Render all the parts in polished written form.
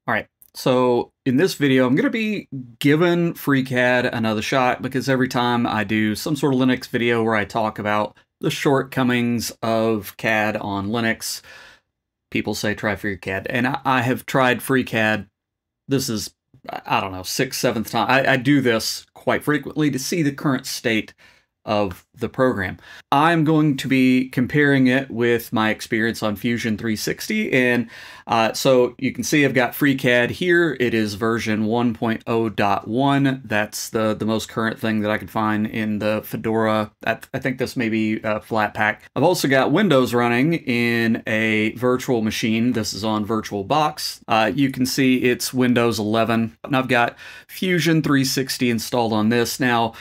All right, so in this video, I'm going to be giving FreeCAD another shot because every time I do some sort of Linux video where I talk about the shortcomings of CAD on Linux, people say try FreeCAD. And I have tried FreeCAD. This is, I don't know, sixth, seventh time. I do this quite frequently to see the current state of the program. I'm going to be comparing it with my experience on Fusion 360, and so you can see I've got FreeCAD here. It is version 1.0.1. That's the most current thing that I could find in the Fedora. I think this may be Flatpak. I've also got Windows running in a virtual machine. This is on VirtualBox. You can see it's Windows 11, and I've got Fusion 360 installed on this. Now,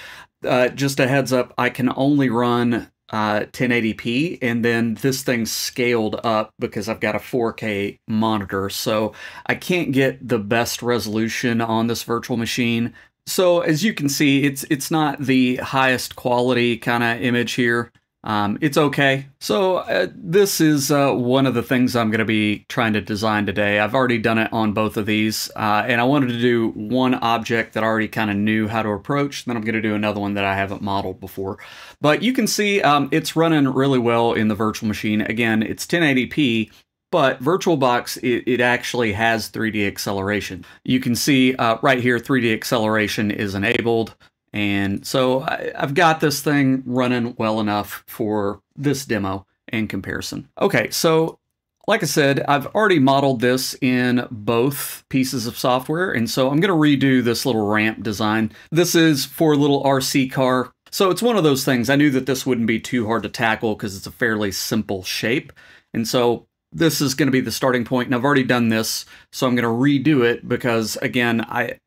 just a heads up, I can only run 1080p, and then this thing's scaled up because I've got a 4K monitor, so I can't get the best resolution on this virtual machine. So as you can see, it's not the highest quality kind of image here. It's okay. So this is one of the things I'm going to be trying to design today. I've already done it on both of these, and I wanted to do one object that I already kind of knew how to approach. Then I'm going to do another one that I haven't modeled before. But you can see it's running really well in the virtual machine. Again, it's 1080p. But VirtualBox, it actually has 3D acceleration. You can see right here, 3D acceleration is enabled. And so I've got this thing running well enough for this demo and comparison. Okay, so like I said, I've already modeled this in both pieces of software, and so I'm going to redo this little ramp design. This is for a little RC car. So it's one of those things. I knew that this wouldn't be too hard to tackle because it's a fairly simple shape. And so this is going to be the starting point, and I've already done this, so I'm going to redo it because, again,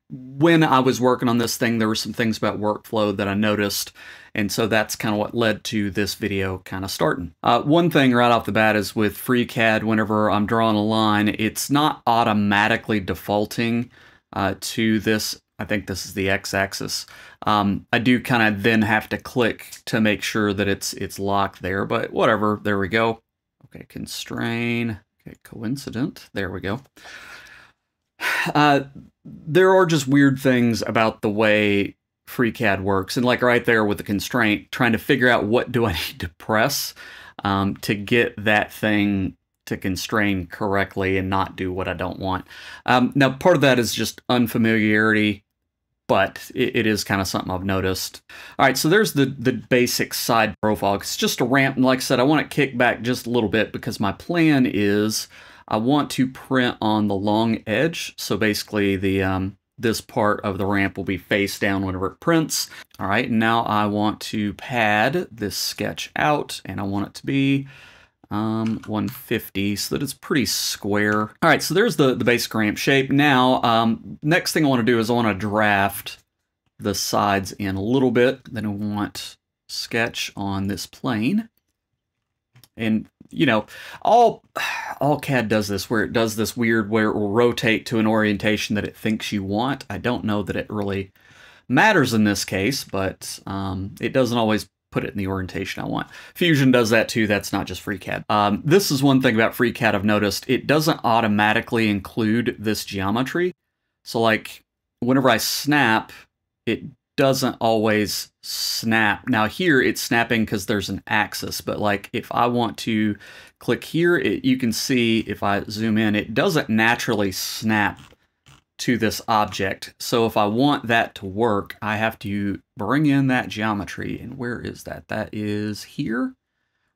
when I was working on this thing, there were some things about workflow that I noticed, and so that's kind of what led to this video kind of starting. One thing right off the bat is with FreeCAD, whenever I'm drawing a line, it's not automatically defaulting to this. I think this is the x-axis. I do kind of then have to click to make sure that it's locked there, but whatever, there we go. Okay, constrain, okay, coincident, there we go. There are just weird things about the way FreeCAD works, and like right there with the constraint, trying to figure out what do I need to press to get that thing to constrain correctly and not do what I don't want. Now, part of that is just unfamiliarity, but it is kind of something I've noticed. All right, so there's the basic side profile. It's just a ramp, and like I said, I want to kick back just a little bit because my plan is I want to print on the long edge. So basically the this part of the ramp will be face down whenever it prints. All right, now I want to pad this sketch out, and I want it to be 150 so that it's pretty square. All right, so there's the basic ramp shape. Now, next thing I want to do is I want to draft the sides in a little bit. Then I want sketch on this plane. And, you know, all CAD does this, where it does this weird, where it will rotate to an orientation that it thinks you want. I don't know that it really matters in this case, but it doesn't always put it in the orientation I want. Fusion does that too. That's not just FreeCAD. This is one thing about FreeCAD I've noticed. It doesn't automatically include this geometry. So like whenever I snap, it doesn't always snap. Now here it's snapping because there's an axis, but like if I want to click here, you can see if I zoom in, it doesn't naturally snap to this object. So if I want that to work, I have to bring in that geometry. And where is that? That is here.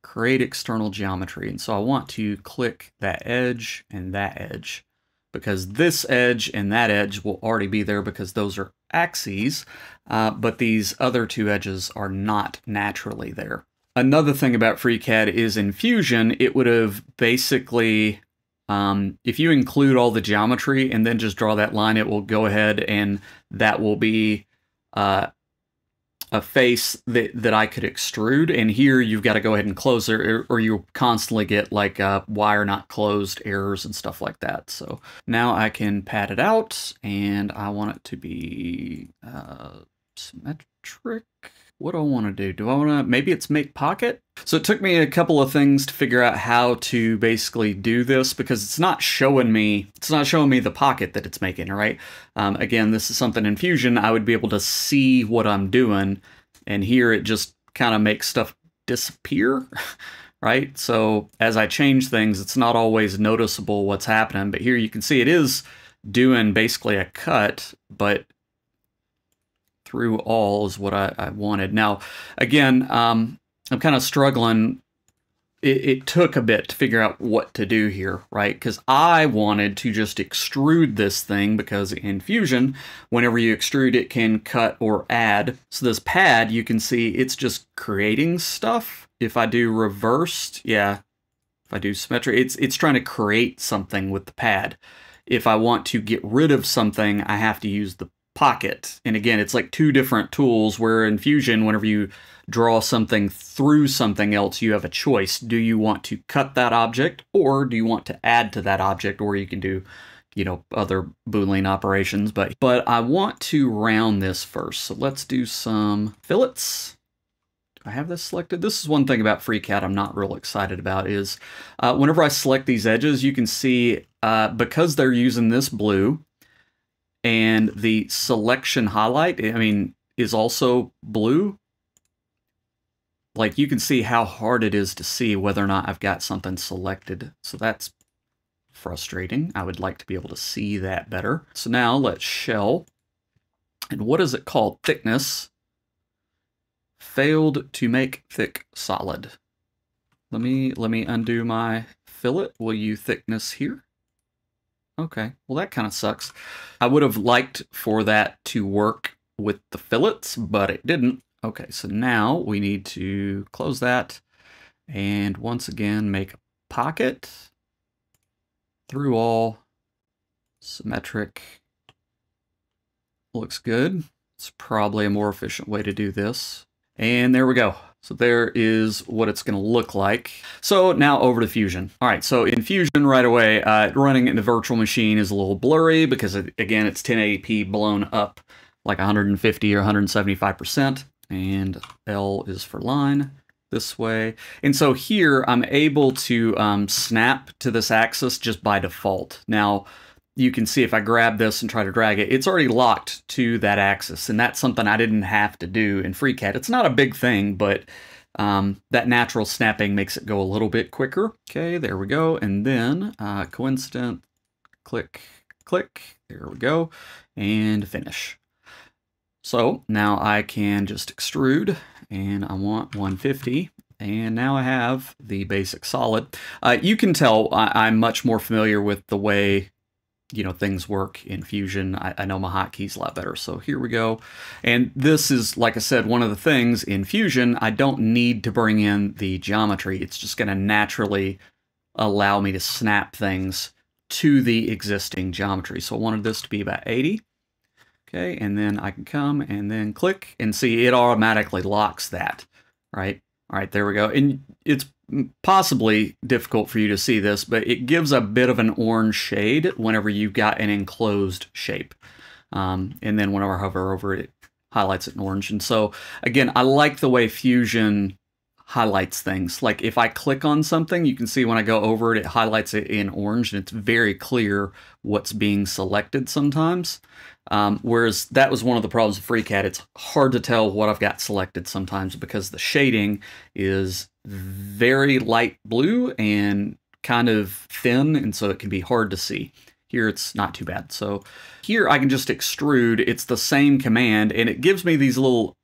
Create external geometry. And so I want to click that edge and that edge, because this edge and that edge will already be there because those are axes, but these other two edges are not naturally there. Another thing about FreeCAD is in Fusion, it would have basically, if you include all the geometry and then just draw that line, it will go ahead and that will be a face that I could extrude. And here you've got to go ahead and close it, or you'll constantly get like wire not closed errors and stuff like that. So now I can pad it out, and I want it to be symmetric. What do I want to do? Do I want to, maybe it's make pocket? So it took me a couple of things to figure out how to basically do this, because it's not showing me the pocket that it's making, right? Again, this is something in Fusion, I would be able to see what I'm doing, and here it just kind of makes stuff disappear, right? So as I change things, it's not always noticeable what's happening, but here you can see it is doing basically a cut, but through all is what I wanted. Now, again, I'm kind of struggling. It took a bit to figure out what to do here, right? Because I wanted to just extrude this thing, because in Fusion, whenever you extrude, it can cut or add. So this pad, you can see it's just creating stuff. If I do reversed, yeah, if I do symmetry, it's trying to create something with the pad. If I want to get rid of something, I have to use the pocket. And again, it's like two different tools, where in Fusion, whenever you draw something through something else, you have a choice. Do you want to cut that object, or do you want to add to that object? Or you can do, you know, other Boolean operations. But I want to round this first. So let's do some fillets. Do I have this selected? This is one thing about FreeCAD I'm not real excited about, is whenever I select these edges, you can see because they're using this blue, and the selection highlight, I mean, is also blue. Like, you can see how hard it is to see whether or not I've got something selected. So that's frustrating. I would like to be able to see that better. So now let's shell. And what is it called? Thickness. Failed to make thick solid. Let me undo my fillet. Will you thickness here? Okay, well that kind of sucks. I would have liked for that to work with the fillets, but it didn't. Okay, so now we need to close that, and once again make a pocket, through all, symmetric. Looks good. It's probably a more efficient way to do this. And there we go. So there is what it's going to look like. So now over to Fusion. All right, so in Fusion right away, running in the virtual machine is a little blurry, because again, it's 1080p blown up like 150 or 175%. And L is for line this way. And so here I'm able to snap to this axis just by default. Now, you can see if I grab this and try to drag it, it's already locked to that axis, and that's something I didn't have to do in FreeCAD. It's not a big thing, but that natural snapping makes it go a little bit quicker. Okay, there we go. And then coincident, click, click, there we go, and finish. So now I can just extrude, and I want 150. And now I have the basic solid. You can tell I'm much more familiar with the way, you know, things work in Fusion. I know my hotkeys a lot better. So here we go. And this is, like I said, one of the things in Fusion, I don't need to bring in the geometry. It's just going to naturally allow me to snap things to the existing geometry. So I wanted this to be about 80. Okay, and then I can come and then click and see it automatically locks that, right? All right, there we go. And it's possibly difficult for you to see this, but it gives a bit of an orange shade whenever you've got an enclosed shape. And then whenever I hover over it, it highlights it in orange. And so, again, I like the way Fusion highlights things. Like if I click on something, you can see when I go over it, it highlights it in orange, and it's very clear what's being selected sometimes. Whereas that was one of the problems with FreeCAD. It's hard to tell what I've got selected sometimes because the shading is very light blue and kind of thin, and so it can be hard to see. Here it's not too bad. So here I can just extrude. It's the same command, and it gives me these little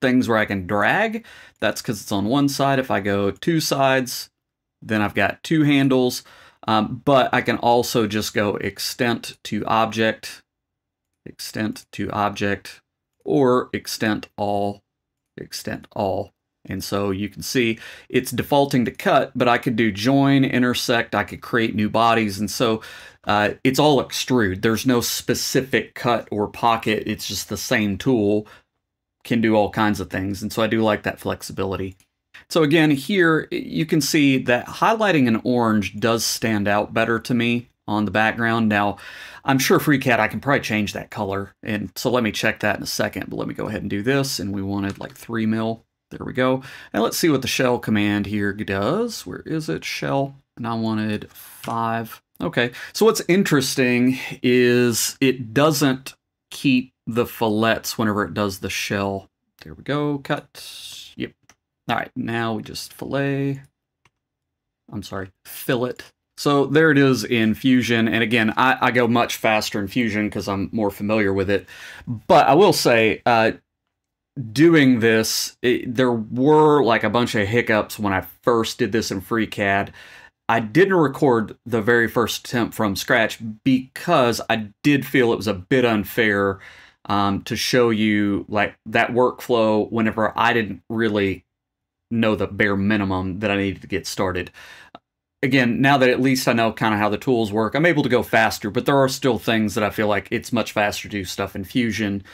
things where I can drag. That's because it's on one side. If I go two sides, then I've got two handles. But I can also just go extent to object, or extent all. And so you can see it's defaulting to cut, but I could do join, intersect, I could create new bodies. And so it's all extrude. There's no specific cut or pocket. It's just the same tool can do all kinds of things. And so I do like that flexibility. So again, here you can see that highlighting in orange does stand out better to me on the background. Now, I'm sure FreeCAD, I can probably change that color. And so let me check that in a second, but let me go ahead and do this. And we wanted like 3 mil. There we go. And let's see what the shell command here does. Where is it? Shell. And I wanted 5. Okay. So what's interesting is it doesn't keep the fillets whenever it does the shell. There we go. Cut. Yep. All right. Now we just fillet. I'm sorry, fillet. So there it is in Fusion. And again, I go much faster in Fusion because I'm more familiar with it. But I will say, doing this, there were like a bunch of hiccups when I first did this in FreeCAD. I didn't record the very first attempt from scratch because I did feel it was a bit unfair to show you like that workflow whenever I didn't really know the bare minimum that I needed to get started. Again, now that at least I know kind of how the tools work, I'm able to go faster, but there are still things that I feel like it's much faster to do stuff in Fusion,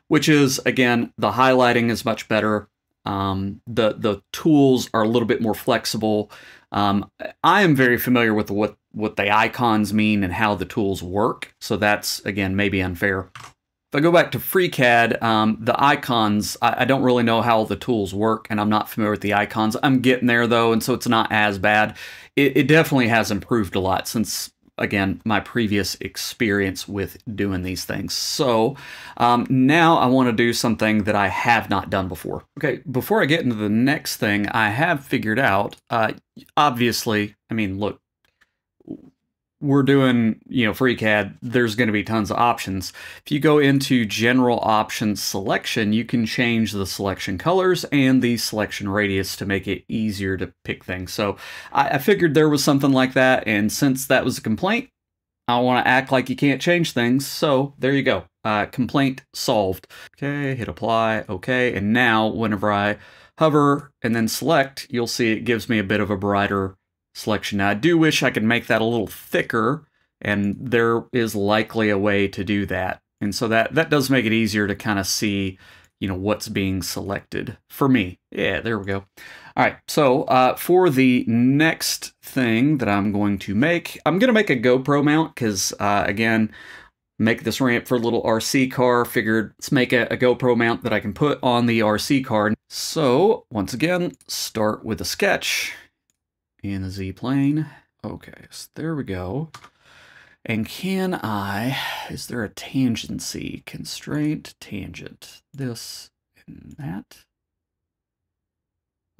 which is, again, the highlighting is much better. The tools are a little bit more flexible. I am very familiar with what the icons mean and how the tools work, so that's, again, maybe unfair. If I go back to FreeCAD, the icons, I don't really know how the tools work, and I'm not familiar with the icons. I'm getting there, though, and so it's not as bad. It definitely has improved a lot since, again, my previous experience with doing these things. So now I want to do something that I have not done before. Okay, before I get into the next thing, I have figured out, obviously, I mean, look, we're doing, FreeCAD, there's going to be tons of options. If you go into General Options Selection, you can change the selection colors and the selection radius to make it easier to pick things. So I figured there was something like that, and since that was a complaint, I want to act like you can't change things, so there you go. Complaint solved. Okay, hit apply, okay, and now whenever I hover and then select, you'll see it gives me a bit of a brighter selection. Now, I do wish I could make that a little thicker, and there is likely a way to do that. And so that does make it easier to kind of see, what's being selected for me. Yeah, there we go. All right, so for the next thing that I'm going to make a GoPro mount because, again, make this ramp for a little RC car. Figured let's make a GoPro mount that I can put on the RC car. So once again, start with a sketch in the Z-plane. Okay, so there we go. And is there a tangency? Constraint, tangent, this and that.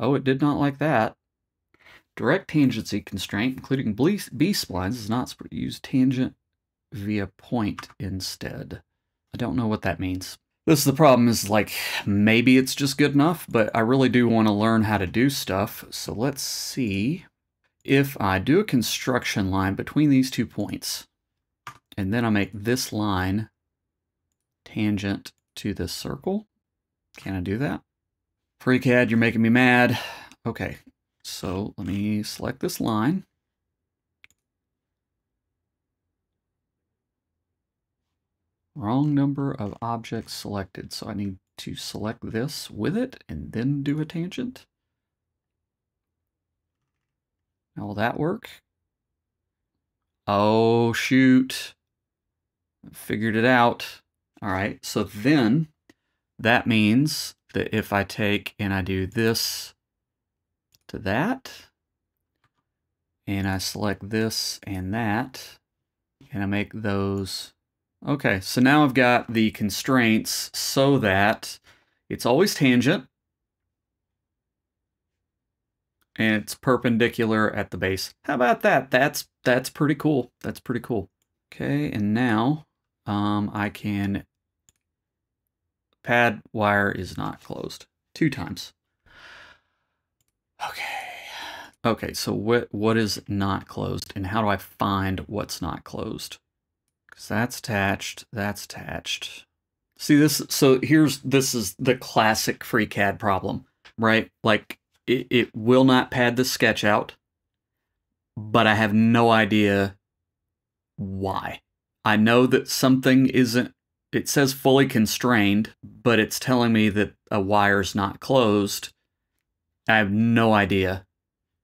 Oh, it did not like that. Direct tangency constraint, including B-splines, is not supposed to use tangent via point instead. I don't know what that means. This is the problem, is like, maybe it's just good enough, but I really do want to learn how to do stuff. So let's see if I do a construction line between these 2 points, and then I make this line tangent to this circle. Can I do that? FreeCAD, you're making me mad. Okay, so let me select this line. Wrong number of objects selected. So I need to select this with it and then do a tangent. Now, will that work? Oh, shoot. I figured it out. All right, so then that means that if I take and I do this to that, and I select this and that, and I make those. Okay, so now I've got the constraints so that it's always tangent, and it's perpendicular at the base. How about that? That's pretty cool. That's pretty cool. Okay, and now I can pad wire is not closed 2 times. Okay, so what is not closed, and how do I find what's not closed? Because that's attached, that's attached. See this? So this is the classic FreeCAD problem, right? Like it will not pad the sketch out, but I have no idea why. I know that something isn't, it says fully constrained, but it's telling me that a wire's not closed. I have no idea,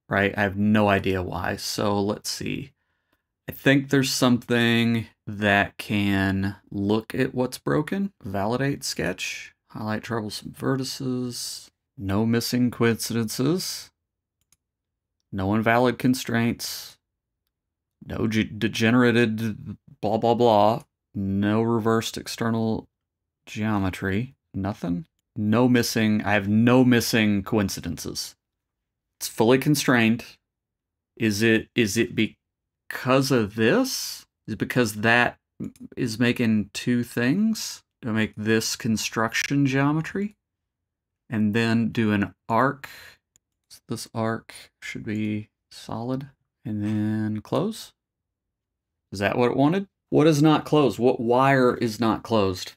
right? I have no idea why. So let's see. I think there's something that can look at what's broken. Validate sketch. Highlight troublesome vertices. No missing coincidences. No invalid constraints. No degenerated blah, blah, blah. No reversed external geometry. Nothing. No missing. I have no missing coincidences. It's fully constrained. Is it because of this? Is it because that is making two things? To make this construction geometry? And then do an arc. So this arc should be solid. And then close. Is that what it wanted? What is not closed? What wire is not closed?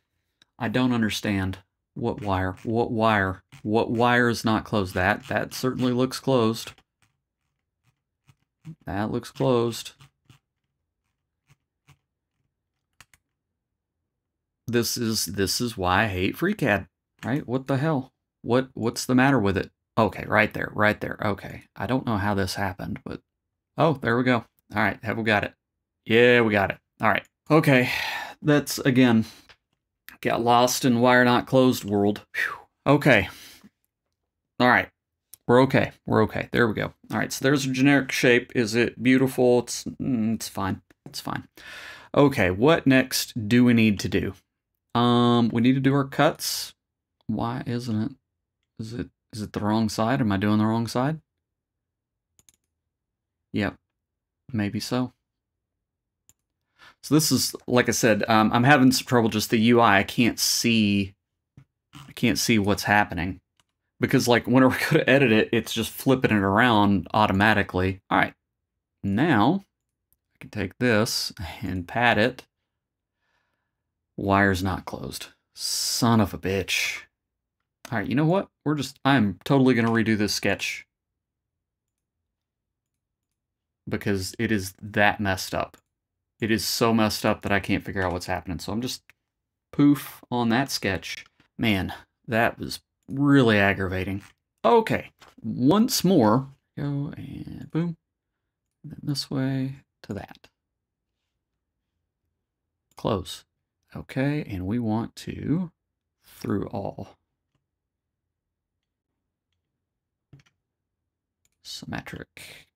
I don't understand. What wire? What wire? What wire is not closed? That certainly looks closed. That looks closed. This is why I hate FreeCAD, right? What the hell? What's the matter with it? Okay, right there, right there. Okay, I don't know how this happened, but oh, there we go. All right, have we got it? Yeah, we got it. All right. Okay, that's again got lost in wire not closed world. Whew. Okay. All right. We're okay. We're okay. There we go. All right, so there's a generic shape. Is it beautiful? It's fine. It's fine. Okay, what next do we need to do? We need to do our cuts. Why isn't it? Is it the wrong side? Am I doing the wrong side? Yep, maybe so. So this is, like I said, I'm having some trouble just the UI. I can't see what's happening. Because like whenever I go to edit it, it's just flipping it around automatically. All right, now I can take this and pat it. Wire's not closed. Son of a bitch. All right, you know what? I'm totally gonna redo this sketch. Because it is that messed up. It is so messed up that I can't figure out what's happening. So I'm just poof on that sketch. Man, that was really aggravating. Okay, once more, go and boom, and then this way to that. Close. Okay, and we want to through all. Symmetric.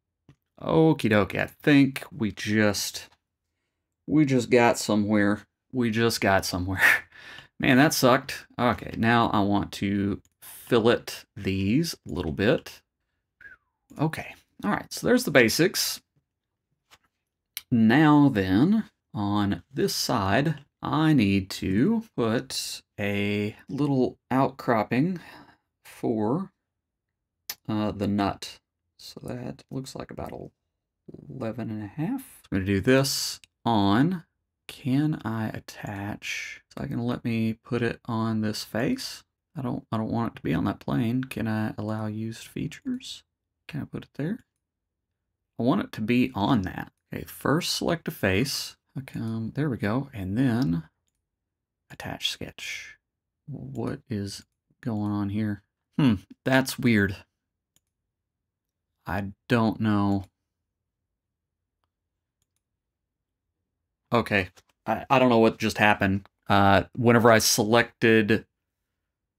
Okie dokie, I think we just got somewhere. We just got somewhere. Man, that sucked. Okay, now I want to fillet these a little bit. Okay, all right, so there's the basics. Now then, on this side, I need to put a little outcropping for the nut. So that looks like about 11.5. I'm going to do this on. Can I attach? Is that going to let me put it on this face? I don't want it to be on that plane. Can I allow used features? Can I put it there? I want it to be on that. Okay, first select a face. Okay, there we go. And then attach sketch. What is going on here? That's weird. I don't know. Okay, I don't know what just happened. Whenever I selected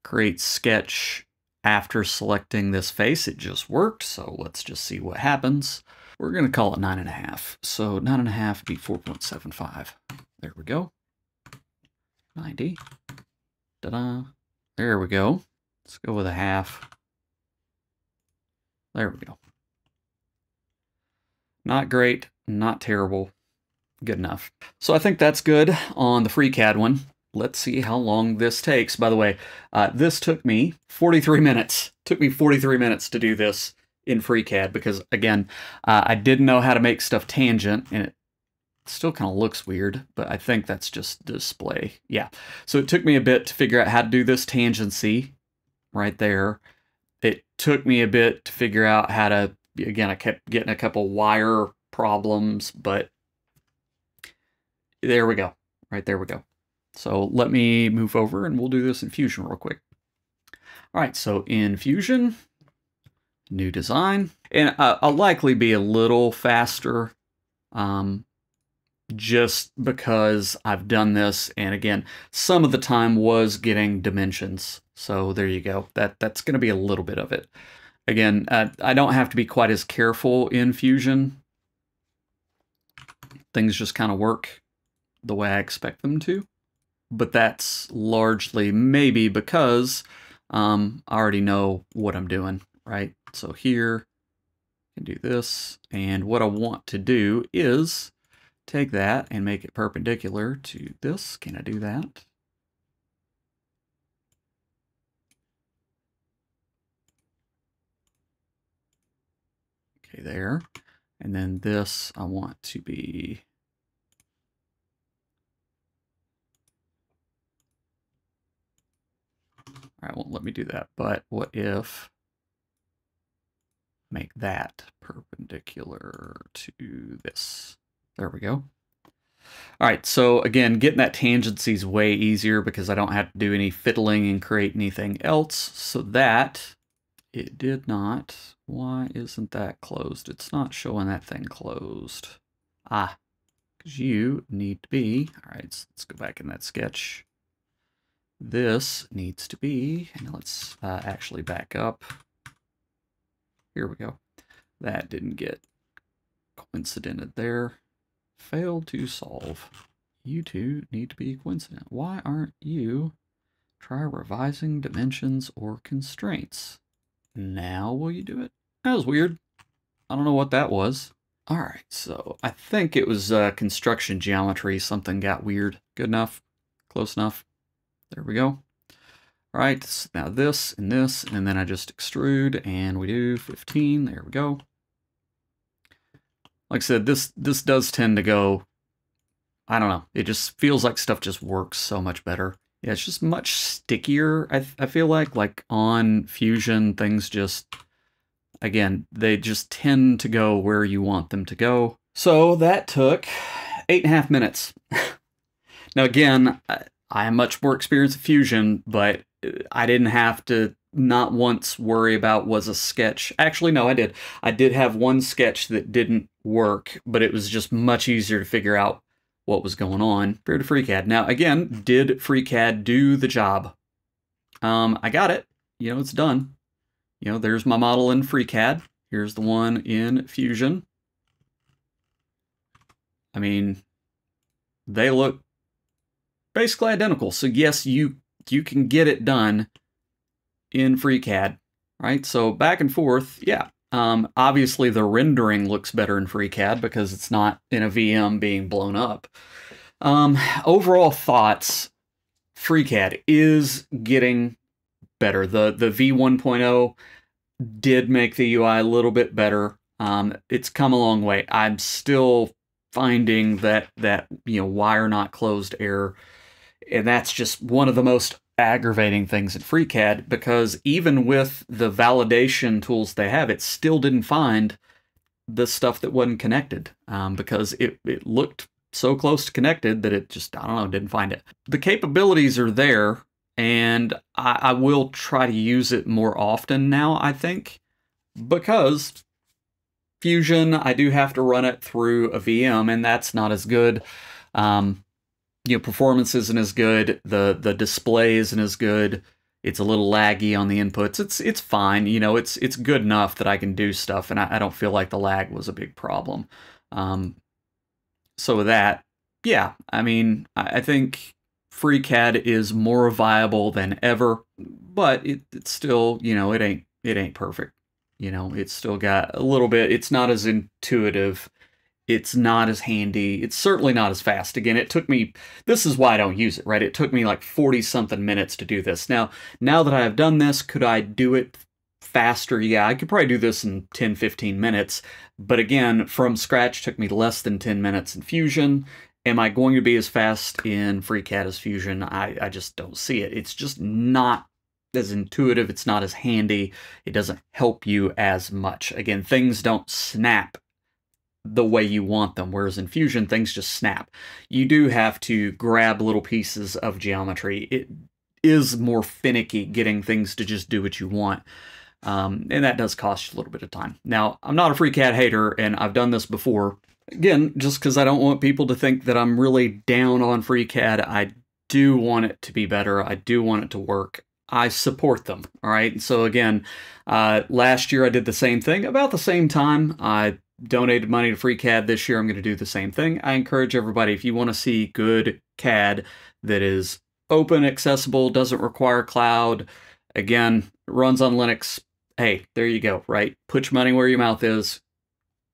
create sketch after selecting this face, it just worked. So let's just see what happens. We're going to call it 9.5. So 9.5 would be 4.75. There we go. 90. Ta-da. There we go. Let's go with a half. There we go. Not great, not terrible. Good enough. So I think that's good on the FreeCAD one. Let's see how long this takes. By the way, this took me 43 minutes. Took me 43 minutes to do this in FreeCAD because, again, I didn't know how to make stuff tangent, and it still kind of looks weird, but I think that's just display. Yeah. So it took me a bit to figure out how to do this tangency right there. It took me a bit to figure out how to, again, I kept getting a couple wire problems, but there we go. Right there we go. So let me move over and we'll do this in Fusion real quick. All right, so in Fusion, new design. And I'll likely be a little faster just because I've done this, and again, some of the time was getting dimensions. So there you go. That's going to be a little bit of it. Again, I don't have to be quite as careful in Fusion. Things just kind of work the way I expect them to. But that's largely maybe because I already know what I'm doing, right? So here, I can do this, and what I want to do is take that and make it perpendicular to this. Can I do that? Okay, there. And then this I want to be all right, won't let me do that. But what if make that perpendicular to this? There we go. All right, so again, getting that tangency is way easier because I don't have to do any fiddling and create anything else. So that, it did not. Why isn't that closed? It's not showing that thing closed. Ah, because you need to be, all right, so let's go back in that sketch. This needs to be, and let's actually back up. Here we go. That didn't get coincidented there. Failed to solve. You two need to be coincident. Why aren't you? Try revising dimensions or constraints. Now will you do it? That was weird. I don't know what that was. All right, so I think it was construction geometry. Something got weird. Good enough? Close enough? There we go. All right, so now this, and then I just extrude, and we do 15. There we go. Like I said, this does tend to go, I don't know, it just feels like stuff just works so much better. Yeah, it's just much stickier, I feel like on Fusion, things just, again, they just tend to go where you want them to go. So that took 8.5 minutes. Now again, I have much more experience in Fusion, but I didn't have to not once worry about was a sketch. Actually, no, I did. I did have one sketch that didn't work, but it was just much easier to figure out what was going on compared to FreeCAD. Now, again, did FreeCAD do the job? I got it. You know, it's done. You know, there's my model in FreeCAD. Here's the one in Fusion. I mean, they look basically identical. So yes, you can get it done in FreeCAD, right? So back and forth, yeah. Obviously, the rendering looks better in FreeCAD because it's not in a VM being blown up. Overall thoughts, FreeCAD is getting better. The V1.0 did make the UI a little bit better. It's come a long way. I'm still finding that wire not closed error, and that's just one of the most aggravating things in FreeCAD, because even with the validation tools they have, it still didn't find the stuff that wasn't connected, because it looked so close to connected that it just, I don't know, didn't find it. The capabilities are there, and I will try to use it more often now, I think, because Fusion, I do have to run it through a VM, and that's not as good. Performance isn't as good. The display isn't as good. It's a little laggy on the inputs. It's fine. It's good enough that I can do stuff, and I don't feel like the lag was a big problem. So with that, yeah, I mean, I think FreeCAD is more viable than ever, but it's still, it ain't perfect. It's still got a little bit. It's not as intuitive. It's not as handy. It's certainly not as fast. Again, it took me, this is why I don't use it, right? It took me like 40-something minutes to do this. Now that I have done this, could I do it faster? Yeah, I could probably do this in 10, 15 minutes. But again, from scratch, took me less than 10 minutes in Fusion. Am I going to be as fast in FreeCAD as Fusion? I just don't see it. It's just not as intuitive. It's not as handy. It doesn't help you as much. Again, things don't snap the way you want them, whereas in Fusion, things just snap. You do have to grab little pieces of geometry. It is more finicky getting things to just do what you want, and that does cost you a little bit of time. Now, I'm not a FreeCAD hater, and I've done this before. Again, just because I don't want people to think that I'm really down on FreeCAD, I do want it to be better. I do want it to work. I support them, all right? So again, last year I did the same thing. About the same time, I donated money to FreeCAD. This year I'm going to do the same thing. I encourage everybody, if you want to see good CAD that is open, accessible, doesn't require cloud, again, runs on Linux, hey, there you go, right? Put your money where your mouth is.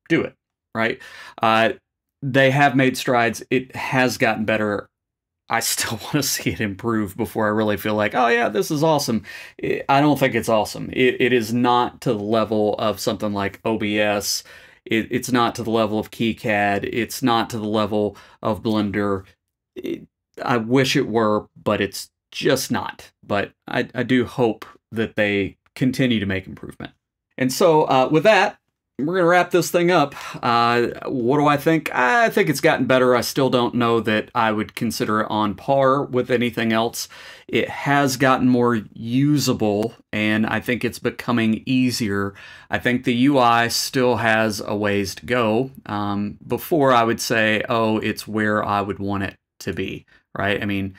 Do it, right? They have made strides. It has gotten better. I still want to see it improve before I really feel like, oh yeah, this is awesome. I don't think it's awesome. It is not to the level of something like OBS. It's not to the level of KiCad. It's not to the level of Blender. I wish it were, but it's just not. But I do hope that they continue to make improvement. And so with that, we're going to wrap this thing up. What do I think? I think it's gotten better. I still don't know that I would consider it on par with anything else. It has gotten more usable, and I think it's becoming easier. I think the UI still has a ways to go before I would say, oh, it's where I would want it to be, right? I mean,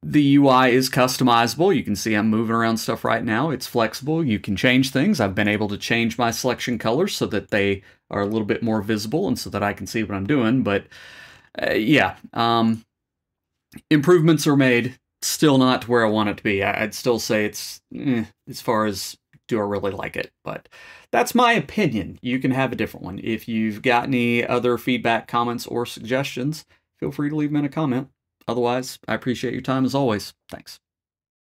the UI is customizable. You can see I'm moving around stuff right now. It's flexible. You can change things. I've been able to change my selection colors so that they are a little bit more visible and so that I can see what I'm doing. But yeah, improvements are made. Still not to where I want it to be. I'd still say it's as far as do I really like it. But that's my opinion. You can have a different one. If you've got any other feedback, comments, or suggestions, feel free to leave them in a comment. Otherwise, I appreciate your time as always. Thanks.